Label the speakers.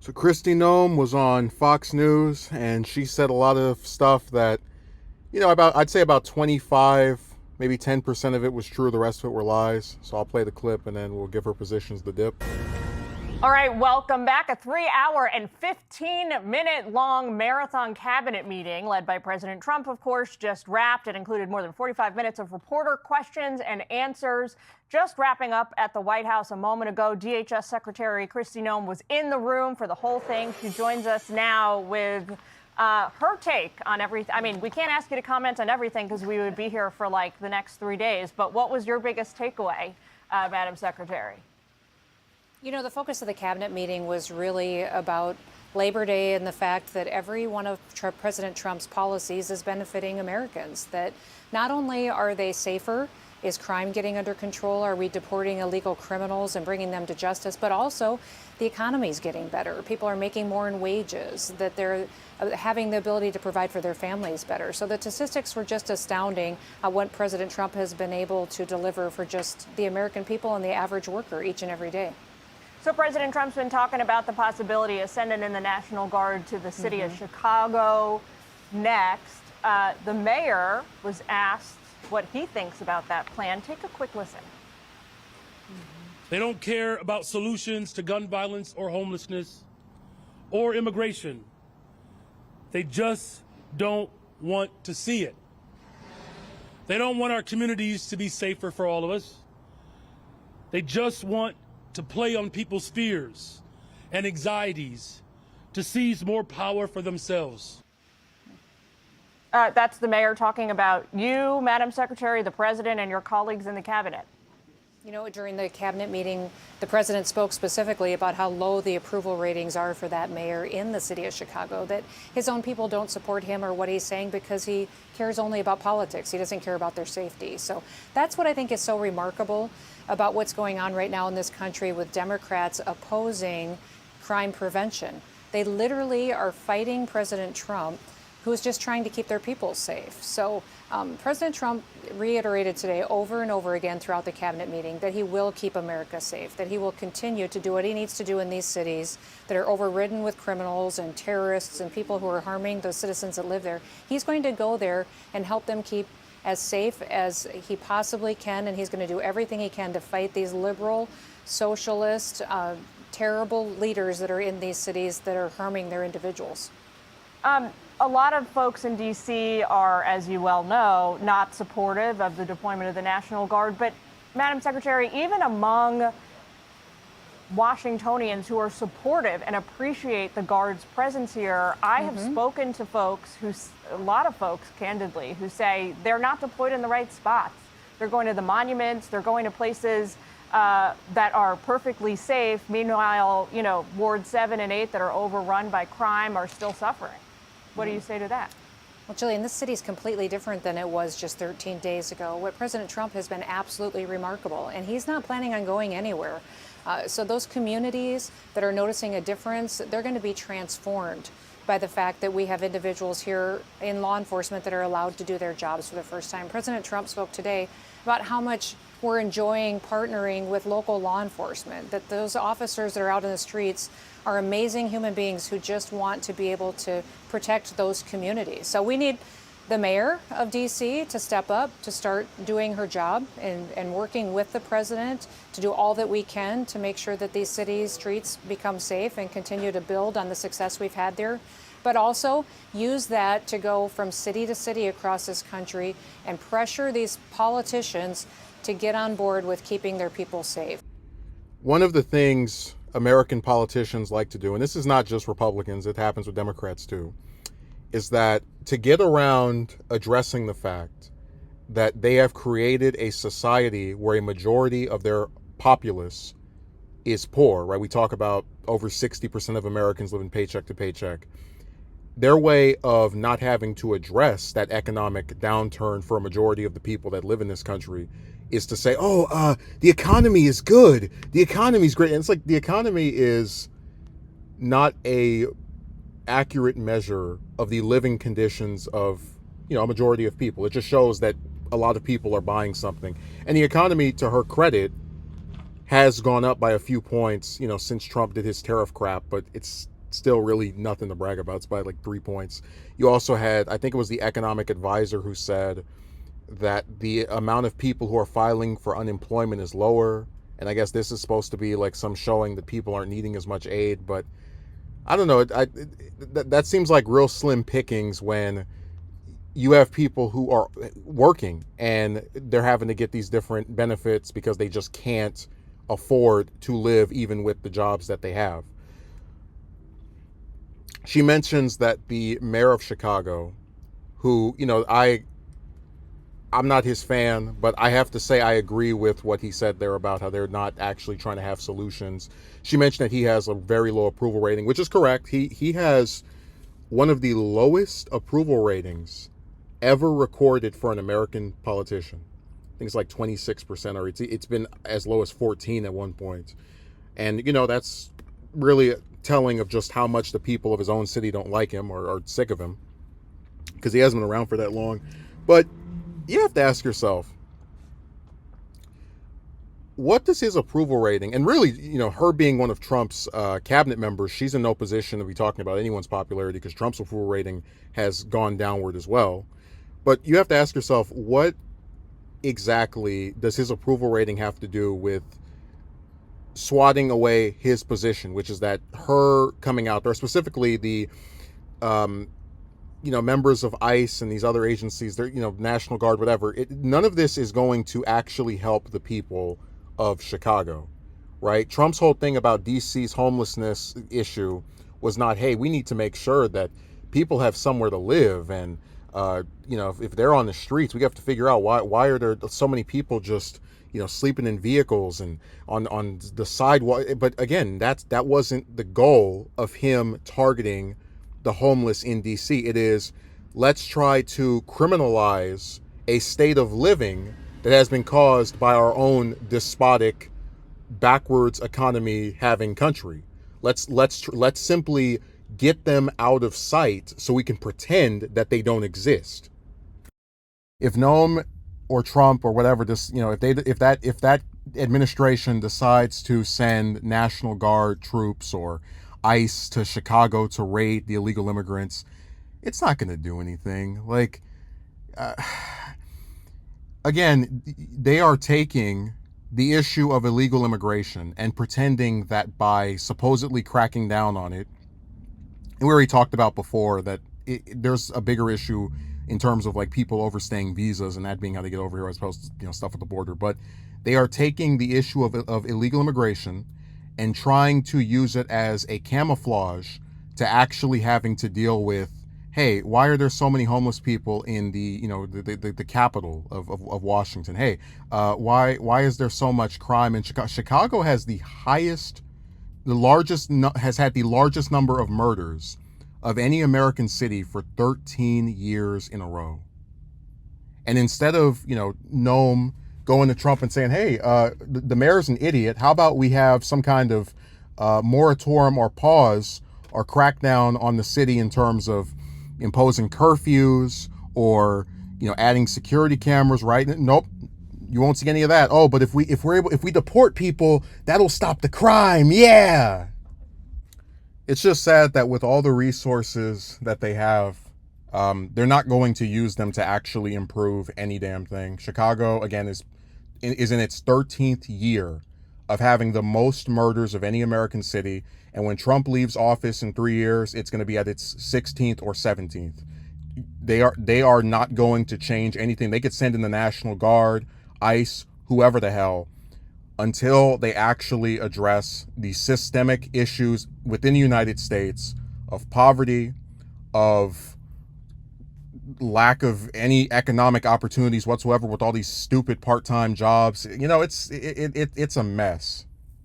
Speaker 1: So Kristi Noem was on Fox News, and she said a lot of stuff that, I'd say about 25, maybe 10% of it was true. The rest of it were lies. So I'll play the clip, and then we'll give her positions the dip.
Speaker 2: All right, welcome back. A 3-hour and 15-minute long marathon cabinet meeting led by President Trump, of course, just wrapped. It included more than 45 minutes of reporter questions and answers. Just wrapping up at the White House a moment ago, DHS Secretary Kristi Noem was in the room for the whole thing. She joins us now with her take on everything. I mean, we can't ask you to comment on everything because we would be here for like the next 3 days. But what was your biggest takeaway, Madam Secretary?
Speaker 3: You know, the focus of the cabinet meeting was really about Labor Day and the fact that every one of President Trump's policies is benefiting Americans, that not only are they safer, is crime getting under control, are we deporting illegal criminals and bringing them to justice, but also the economy is getting better. People are making more in wages, that they're having the ability to provide for their families better. So the statistics were just astounding what President Trump has been able to deliver for just the American people and the average worker each and every day.
Speaker 2: So President Trump's been talking about the possibility of sending in the National Guard to the city of Chicago next. The mayor was asked what he thinks about that plan. Take a quick listen.
Speaker 4: They don't care about solutions to gun violence or homelessness or immigration. They just don't want to see it. They don't want our communities to be safer for all of us. They just want to play on people's fears and anxieties, to seize more power for themselves.
Speaker 2: That's the mayor talking about you, Madam Secretary, the president, and your colleagues in the cabinet.
Speaker 3: You know, during the cabinet meeting, the president spoke specifically about how low the approval ratings are for that mayor in the city of Chicago, that his own people don't support him or what he's saying because he cares only about politics. He doesn't care about their safety. So that's what I think is so remarkable about what's going on right now in this country with Democrats opposing crime prevention. They literally are fighting President Trump, who's just trying to keep their people safe. So President Trump reiterated today over and over again throughout the cabinet meeting that he will keep America safe, that he will continue to do what he needs to do in these cities that are overridden with criminals and terrorists and people who are harming those citizens that live there. He's going to go there and help them keep as safe as he possibly can, and he's going to do everything he can to fight these liberal, socialist, terrible leaders that are in these cities that are harming their individuals.
Speaker 2: A lot of folks in D.C. are, as you well know, not supportive of the deployment of the National Guard. But, Madam Secretary, even among Washingtonians who are supportive and appreciate the Guard's presence here, I have spoken to folks a lot of folks, candidly, who say they're not deployed in the right spots. They're going to the monuments, they're going to places that are perfectly safe. Meanwhile, Ward 7 and 8 that are overrun by crime are still suffering. What do you say to that?
Speaker 3: Well, Jillian, this city is completely different than it was just 13 days ago. What President Trump has been absolutely remarkable, and he's not planning on going anywhere. So those communities that are noticing a difference, they're going to be transformed by the fact that we have individuals here in law enforcement that are allowed to do their jobs for the first time. President Trump spoke today about how much we're enjoying partnering with local law enforcement, that those officers that are out in the streets are amazing human beings who just want to be able to protect those communities. So we need the mayor of D.C. to step up, to start doing her job and working with the president to do all that we can to make sure that these cities' streets become safe and continue to build on the success we've had there, but also use that to go from city to city across this country and pressure these politicians to get on board with keeping their people safe.
Speaker 1: One of the things American politicians like to do, and this is not just Republicans, it happens with Democrats too, is that to get around addressing the fact that they have created a society where a majority of their populace is poor, right? We talk about over 60% of Americans living paycheck to paycheck. Their way of not having to address that economic downturn for a majority of the people that live in this country is to say, the economy is good. The economy is great. And it's like the economy is not a accurate measure of the living conditions of, a majority of people. It just shows that a lot of people are buying something. And the economy, to her credit, has gone up by a few points, since Trump did his tariff crap, but it's still really nothing to brag about. It's by like 3 points. You also had, I think it was the economic advisor who said that the amount of people who are filing for unemployment is lower. And I guess this is supposed to be like some showing that people aren't needing as much aid. But I don't know. That seems like real slim pickings when you have people who are working and they're having to get these different benefits because they just can't afford to live even with the jobs that they have. She mentions that the mayor of Chicago, who, I'm not his fan, but I have to say I agree with what he said there about how they're not actually trying to have solutions. She mentioned that he has a very low approval rating, which is correct. He has one of the lowest approval ratings ever recorded for an American politician. I think it's like 26%, or it's been as low as 14 at one point. And, that's really telling of just how much the people of his own city don't like him or are sick of him, because he hasn't been around for that long. But you have to ask yourself, what does his approval rating, and really, her being one of Trump's cabinet members, she's in no position to be talking about anyone's popularity because Trump's approval rating has gone downward as well. But you have to ask yourself, what exactly does his approval rating have to do with swatting away his position, which is that her coming out there, specifically the members of ICE and these other agencies, they're, National Guard, whatever. None of this is going to actually help the people of Chicago, right? Trump's whole thing about DC's homelessness issue was not, hey, we need to make sure that people have somewhere to live. And, if they're on the streets, we have to figure out why are there so many people just, sleeping in vehicles and on the sidewalk. But again, that wasn't the goal of him targeting the homeless in DC. It is, let's try to criminalize a state of living that has been caused by our own despotic, backwards economy having country. Let's simply get them out of sight so we can pretend that they don't exist. If Noem or Trump or whatever, this, if that administration decides to send National Guard troops or ICE to Chicago to raid the illegal immigrants, it's not going to do anything. Like, again, they are taking the issue of illegal immigration and pretending that by supposedly cracking down on it, and we already talked about before that there's a bigger issue in terms of like people overstaying visas and that being how they get over here as opposed to stuff at the border. But they are taking the issue of illegal immigration and trying to use it as a camouflage to actually having to deal with, hey, why are there so many homeless people in the capital of Washington? Hey, why is there so much crime in Chicago? Chicago has has had the largest number of murders of any American city for 13 years in a row. And instead of, Noem going to Trump and saying, hey, the mayor's an idiot, how about we have some kind of moratorium or pause or crackdown on the city in terms of imposing curfews or, adding security cameras, right? Nope. You won't see any of that. Oh, but if we deport people, that'll stop the crime. Yeah. It's just sad that with all the resources that they have, they're not going to use them to actually improve any damn thing. Chicago, again, is in its 13th year of having the most murders of any American city. And when Trump leaves office in 3 years, it's going to be at its 16th or 17th. They are not going to change anything. They could send in the National Guard, ICE, whoever the hell, until they actually address the systemic issues within the United States of poverty, of lack of any economic opportunities whatsoever with all these stupid part-time jobs. It's a mess.